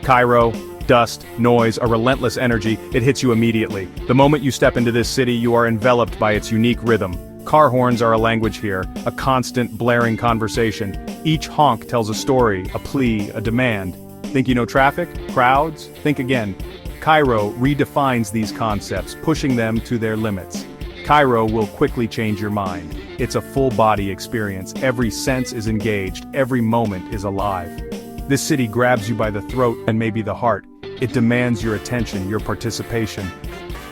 Cairo, dust, noise, a relentless energy, it hits you immediately. The moment you step into this city, you are enveloped by its unique rhythm. Car horns are a language here, a constant, blaring conversation. Each honk tells a story, a plea, a demand. Think you know traffic? Crowds? Think again. Cairo redefines these concepts, pushing them to their limits. Cairo will quickly change your mind. It's a full-body experience. Every sense is engaged, every moment is alive. This city grabs you by the throat and maybe the heart. It demands your attention, your participation.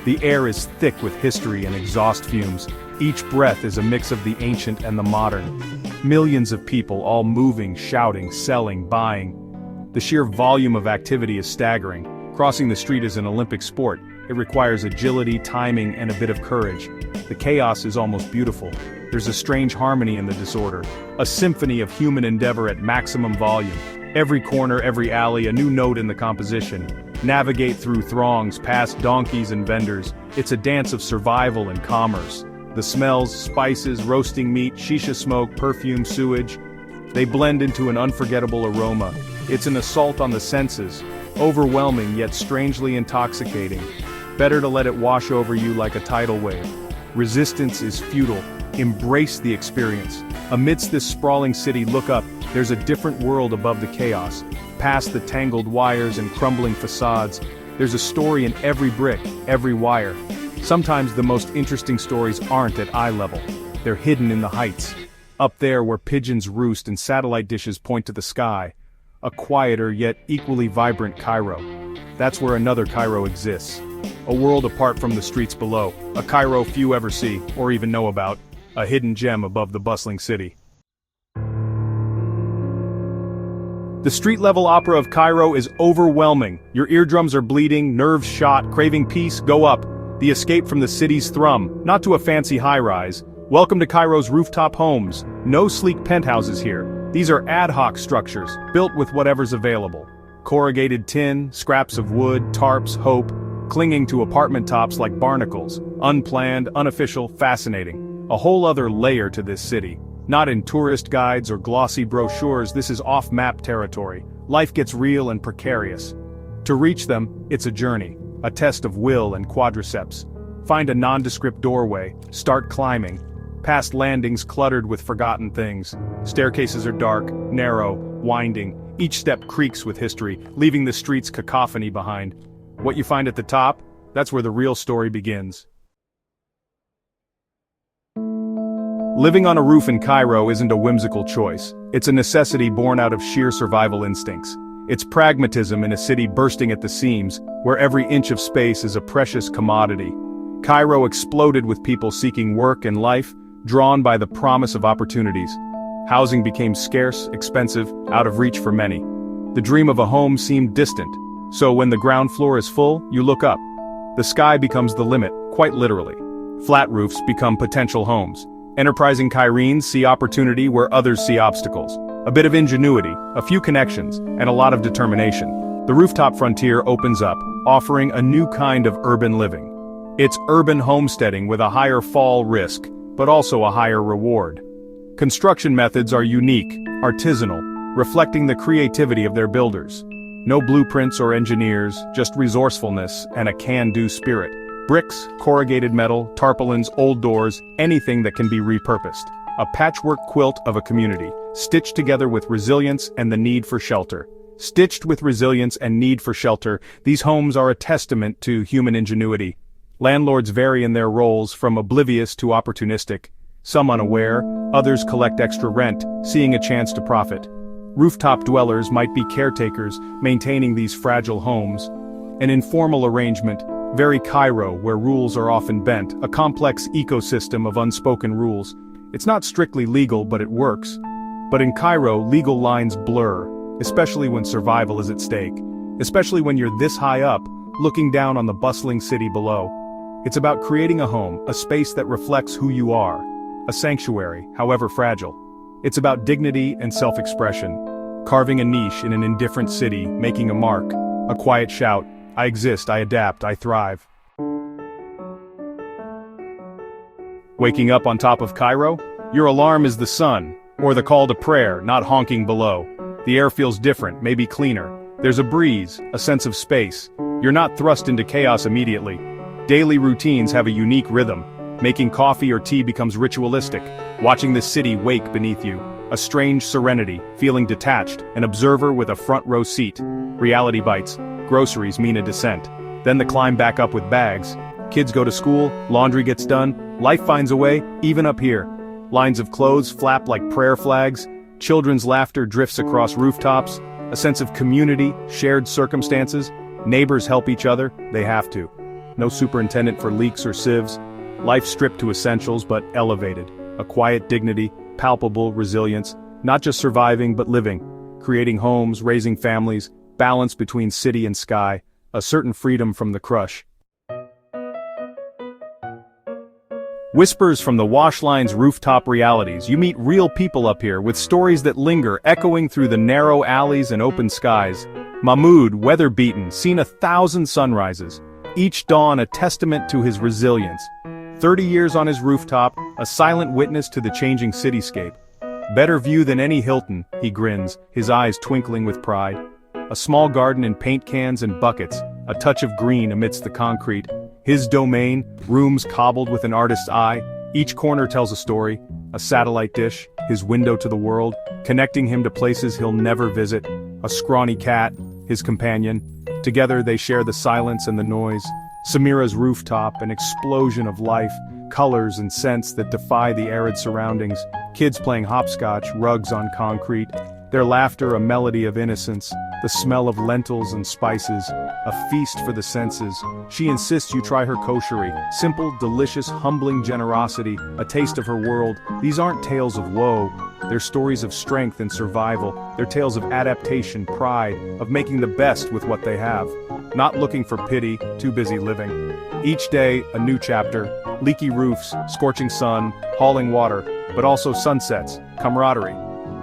The air is thick with history and exhaust fumes. Each breath is a mix of the ancient and the modern. Millions of people all moving, shouting, selling, buying. The sheer volume of activity is staggering. Crossing the street is an Olympic sport. It requires agility, timing, and a bit of courage. The chaos is almost beautiful. There's a strange harmony in the disorder. A symphony of human endeavor at maximum volume. Every corner, every alley, a new note in the composition. Navigate through throngs, past donkeys and vendors. It's a dance of survival and commerce. The smells, spices, roasting meat, shisha smoke, perfume, sewage. They blend into an unforgettable aroma. It's an assault on the senses. Overwhelming yet strangely intoxicating. Better to let it wash over you like a tidal wave. Resistance is futile. Embrace the experience. Amidst this sprawling city, look up. There's a different world above the chaos. Past the tangled wires and crumbling facades, there's a story in every brick, every wire. Sometimes the most interesting stories aren't at eye level. They're hidden in the heights. Up there where pigeons roost and satellite dishes point to the sky. A quieter yet equally vibrant Cairo. That's where another Cairo exists. A world apart from the streets below. A Cairo few ever see, or even know about. A hidden gem above the bustling city. The street-level opera of Cairo is overwhelming. Your eardrums are bleeding, nerves shot, craving peace, go up. The escape from the city's thrum, not to a fancy high-rise. Welcome to Cairo's rooftop homes. No sleek penthouses here. These are ad hoc structures, built with whatever's available. Corrugated tin, scraps of wood, tarps, hope, clinging to apartment tops like barnacles. Unplanned, unofficial, fascinating. A whole other layer to this city. Not in tourist guides or glossy brochures, this is off-map territory. Life gets real and precarious. To reach them, it's a journey, a test of will and quadriceps. Find a nondescript doorway, start climbing. Past landings cluttered with forgotten things. Staircases are dark, narrow, winding. Each step creaks with history, leaving the streets cacophony behind. What you find at the top, that's where the real story begins. Living on a roof in Cairo isn't a whimsical choice. It's a necessity born out of sheer survival instincts. It's pragmatism in a city bursting at the seams, where every inch of space is a precious commodity. Cairo exploded with people seeking work and life, drawn by the promise of opportunities. Housing became scarce, expensive, out of reach for many. The dream of a home seemed distant, so when the ground floor is full, you look up. The sky becomes the limit, quite literally. Flat roofs become potential homes. Enterprising Cairenes see opportunity where others see obstacles. A bit of ingenuity, a few connections, and a lot of determination. The rooftop frontier opens up, offering a new kind of urban living. It's urban homesteading with a higher fall risk, but also a higher reward. Construction methods are unique, artisanal, reflecting the creativity of their builders. No blueprints or engineers, just resourcefulness and a can-do spirit. Bricks, corrugated metal, tarpaulins, old doors, anything that can be repurposed. A patchwork quilt of a community, stitched together with resilience and the need for shelter. Stitched with resilience and need for shelter, these homes are a testament to human ingenuity. Landlords vary in their roles from oblivious to opportunistic. Some unaware, others collect extra rent, seeing a chance to profit. Rooftop dwellers might be caretakers, maintaining these fragile homes. An informal arrangement, very Cairo, where rules are often bent, a complex ecosystem of unspoken rules. It's not strictly legal, but it works. But in Cairo, legal lines blur, especially when survival is at stake. Especially when you're this high up, looking down on the bustling city below. It's about creating a home, a space that reflects who you are. A sanctuary, however fragile. It's about dignity and self-expression. Carving a niche in an indifferent city, making a mark. A quiet shout, I exist, I adapt, I thrive. Waking up on top of Cairo? Your alarm is the sun, or the call to prayer, not honking below. The air feels different, maybe cleaner. There's a breeze, a sense of space. You're not thrust into chaos immediately. Daily routines have a unique rhythm. Making coffee or tea becomes ritualistic. Watching the city wake beneath you. A strange serenity, feeling detached, an observer with a front row seat. Reality bites. Groceries mean a descent. Then the climb back up with bags. Kids go to school, laundry gets done, life finds a way, even up here. Lines of clothes flap like prayer flags. Children's laughter drifts across rooftops. A sense of community, shared circumstances. Neighbors help each other, they have to. No superintendent for leaks or sieves. Life stripped to essentials but elevated. A quiet dignity, palpable resilience, not just surviving but living. Creating homes, raising families, balance between city and sky, a certain freedom from the crush. Whispers from the wash line's rooftop realities. You meet real people up here with stories that linger, echoing through the narrow alleys and open skies. Mahmoud, weather-beaten, seen 1,000 sunrises. Each dawn a testament to his resilience. 30 years on his rooftop, a silent witness to the changing cityscape. Better view than any Hilton, he grins, his eyes twinkling with pride. A small garden in paint cans and buckets, a touch of green amidst the concrete. His domain, rooms cobbled with an artist's eye. Each corner tells a story, a satellite dish, his window to the world, connecting him to places he'll never visit. A scrawny cat, his companion. Together they share the silence and the noise. Samira's rooftop, an explosion of life, colors and scents that defy the arid surroundings. Kids playing hopscotch, rugs on concrete. Their laughter a melody of innocence, the smell of lentils and spices, a feast for the senses. She insists you try her koshery, simple, delicious, humbling generosity, a taste of her world. These aren't tales of woe, they're stories of strength and survival. They're tales of adaptation, pride, of making the best with what they have. Not looking for pity, too busy living. Each day, a new chapter, leaky roofs, scorching sun, hauling water, but also sunsets, camaraderie.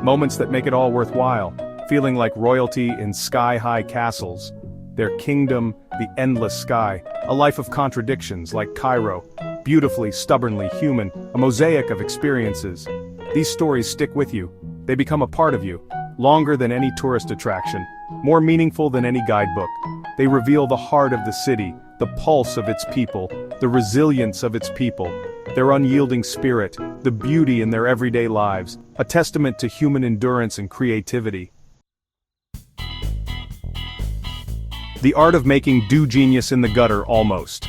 Moments that make it all worthwhile, feeling like royalty in sky-high castles. Their kingdom, the endless sky, a life of contradictions like Cairo, beautifully, stubbornly human, a mosaic of experiences. These stories stick with you, they become a part of you, longer than any tourist attraction, more meaningful than any guidebook. They reveal the heart of the city, the pulse of its people, the resilience of its people, their unyielding spirit, the beauty in their everyday lives, a testament to human endurance and creativity. The art of making do genius in the gutter almost.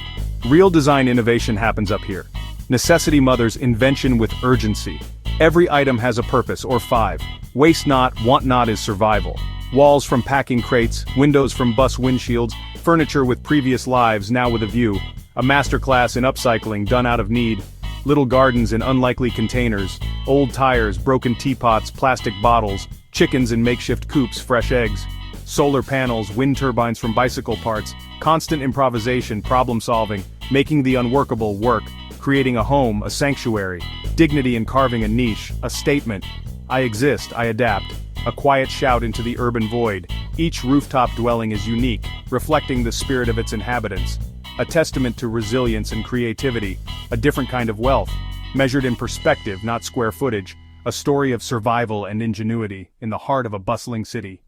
Real design innovation happens up here. Necessity mothers invention with urgency. Every item has a purpose, or 5. Waste not, want not is survival. Walls from packing crates, windows from bus windshields, furniture with previous lives now with a view. A masterclass in upcycling done out of need. Little gardens in unlikely containers. Old tires, broken teapots, plastic bottles. Chickens in makeshift coops, fresh eggs. Solar panels, wind turbines from bicycle parts. Constant improvisation, problem solving. Making the unworkable work. Creating a home, a sanctuary. Dignity in carving a niche, a statement. I exist, I adapt. A quiet shout into the urban void. Each rooftop dwelling is unique, reflecting the spirit of its inhabitants. A testament to resilience and creativity, a different kind of wealth, measured in perspective, not square footage, a story of survival and ingenuity in the heart of a bustling city.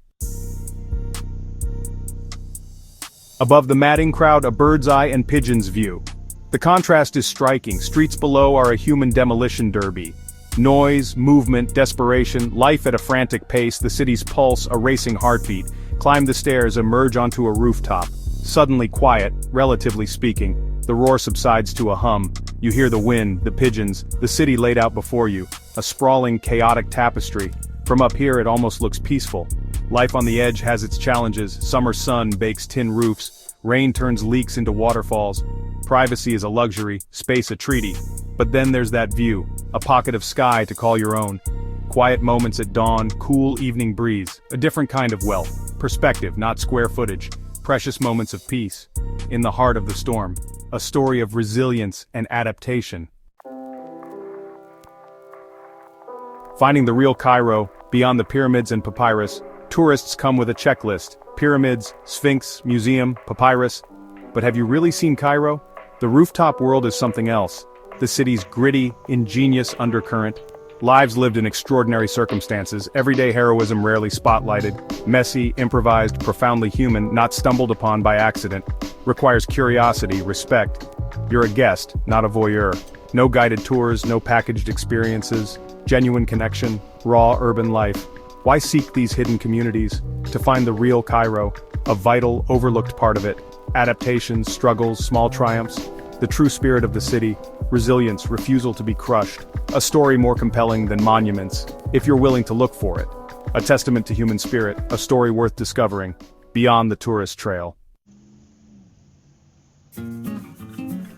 Above the madding crowd, a bird's eye and pigeon's view. The contrast is striking. Streets below are a human demolition derby. Noise, movement, desperation, life at a frantic pace, the city's pulse, a racing heartbeat. Climb the stairs, emerge onto a rooftop. Suddenly quiet, relatively speaking. The roar subsides to a hum. You hear the wind, the pigeons, the city laid out before you. A sprawling, chaotic tapestry. From up here it almost looks peaceful. Life on the edge has its challenges. Summer sun bakes tin roofs. Rain turns leaks into waterfalls. Privacy is a luxury, space a treaty. But then there's that view, a pocket of sky to call your own. Quiet moments at dawn, cool evening breeze, a different kind of wealth. Perspective, not square footage. Precious moments of peace. In the heart of the storm, a story of resilience and adaptation. Finding the real Cairo, beyond the pyramids and papyrus, tourists come with a checklist. Pyramids, Sphinx, museum, papyrus. But have you really seen Cairo? The rooftop world is something else. The city's gritty, ingenious undercurrent. Lives lived in extraordinary circumstances, everyday heroism rarely spotlighted, messy, improvised, profoundly human, not stumbled upon by accident. Requires curiosity, respect. You're a guest, not a voyeur. No guided tours, no packaged experiences, genuine connection, raw urban life. Why seek these hidden communities? To find the real Cairo, a vital, overlooked part of it. Adaptations, struggles, small triumphs. The true spirit of the city, resilience, refusal to be crushed. A story more compelling than monuments, if you're willing to look for it. A testament to human spirit, a story worth discovering, beyond the tourist trail.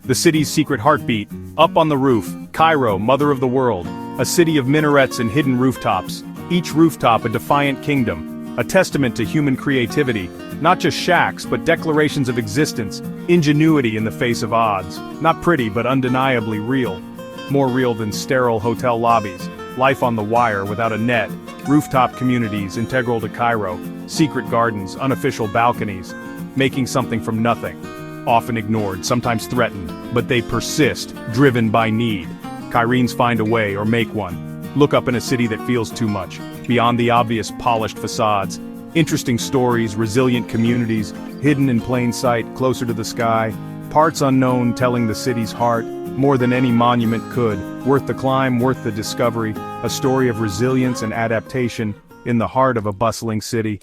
The city's secret heartbeat, up on the roof, Cairo, mother of the world. A city of minarets and hidden rooftops, each rooftop a defiant kingdom, a testament to human creativity, not just shacks but declarations of existence, ingenuity in the face of odds, not pretty but undeniably real. More real than sterile hotel lobbies, life on the wire without a net, rooftop communities integral to Cairo, secret gardens, unofficial balconies, making something from nothing. Often ignored, sometimes threatened, but they persist, driven by need. Cairenes find a way or make one. Look up in a city that feels too much, beyond the obvious polished facades. Interesting stories, resilient communities, hidden in plain sight, closer to the sky. Parts unknown telling the city's heart, more than any monument could. Worth the climb, worth the discovery. A story of resilience and adaptation in the heart of a bustling city.